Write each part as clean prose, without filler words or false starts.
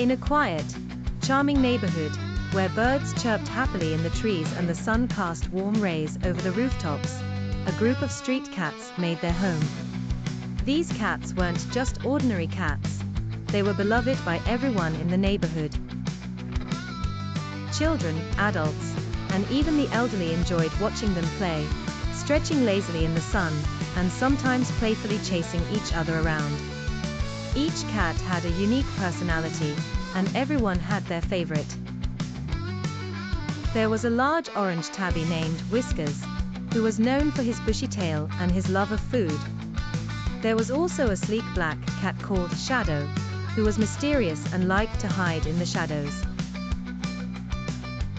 In a quiet, charming neighborhood, where birds chirped happily in the trees and the sun cast warm rays over the rooftops, a group of street cats made their home. These cats weren't just ordinary cats. They were beloved by everyone in the neighborhood. Children, adults, and even the elderly enjoyed watching them play, stretching lazily in the sun, and sometimes playfully chasing each other around. Each cat had a unique personality, and everyone had their favorite. There was a large orange tabby named Whiskers, who was known for his bushy tail and his love of food. There was also a sleek black cat called Shadow, who was mysterious and liked to hide in the shadows.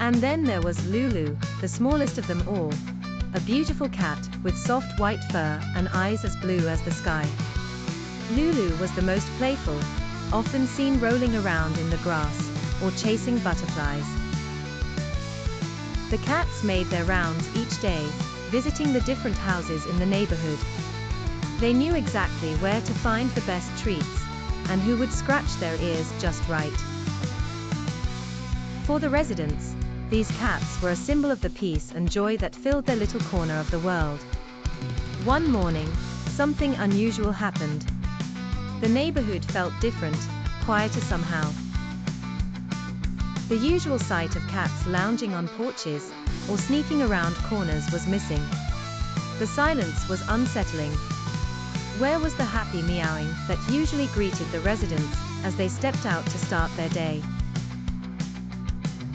And then there was Lulu, the smallest of them all, a beautiful cat with soft white fur and eyes as blue as the sky. Lulu was the most playful, often seen rolling around in the grass or chasing butterflies. The cats made their rounds each day, visiting the different houses in the neighborhood. They knew exactly where to find the best treats, and who would scratch their ears just right. For the residents, these cats were a symbol of the peace and joy that filled their little corner of the world. One morning, something unusual happened. The neighborhood felt different, quieter somehow. The usual sight of cats lounging on porches or sneaking around corners was missing. The silence was unsettling. Where was the happy meowing that usually greeted the residents as they stepped out to start their day?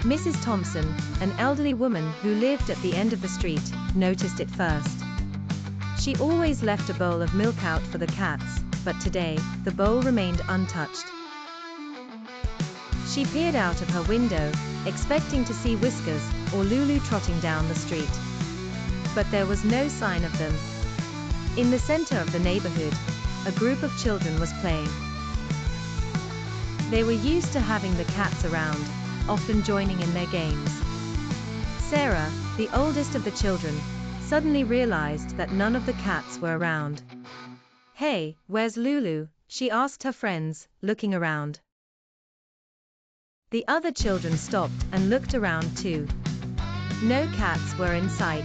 Mrs. Thompson, an elderly woman who lived at the end of the street, noticed it first. She always left a bowl of milk out for the cats, but today, the bowl remained untouched. She peered out of her window, expecting to see Whiskers or Lulu trotting down the street. But there was no sign of them. In the center of the neighborhood, a group of children was playing. They were used to having the cats around, often joining in their games. Sarah, the oldest of the children, suddenly realized that none of the cats were around. "Hey, where's Lulu?" she asked her friends, looking around. The other children stopped and looked around too. No cats were in sight.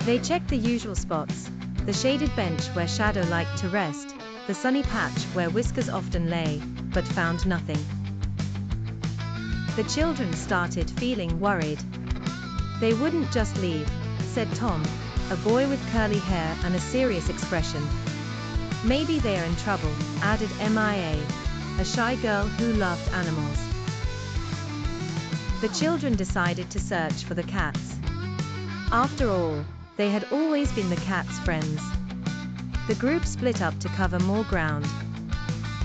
They checked the usual spots, the shaded bench where Shadow liked to rest, the sunny patch where Whiskers often lay, but found nothing. The children started feeling worried. "They wouldn't just leave," said Tom, a boy with curly hair and a serious expression. "Maybe they are in trouble," added Mia, a shy girl who loved animals. The children decided to search for the cats. After all, they had always been the cats' friends. The group split up to cover more ground.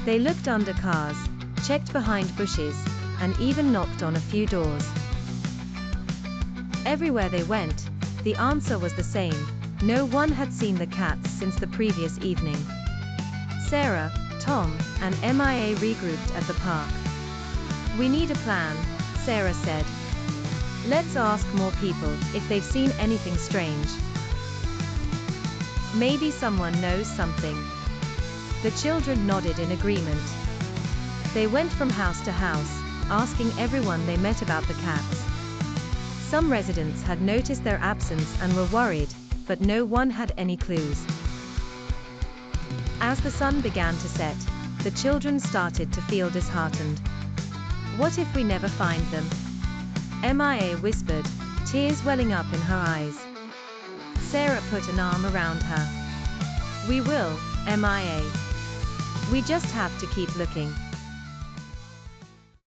They looked under cars, checked behind bushes, and even knocked on a few doors. Everywhere they went, the answer was the same: no one had seen the cats since the previous evening. Sarah, Tom, and Mia regrouped at the park. "We need a plan," Sarah said. "Let's ask more people if they've seen anything strange. Maybe someone knows something." The children nodded in agreement. They went from house to house, asking everyone they met about the cats. Some residents had noticed their absence and were worried, but no one had any clues. As the sun began to set, the children started to feel disheartened. "What if we never find them?" Mia whispered, tears welling up in her eyes. Sarah put an arm around her. "We will, Mia. We just have to keep looking."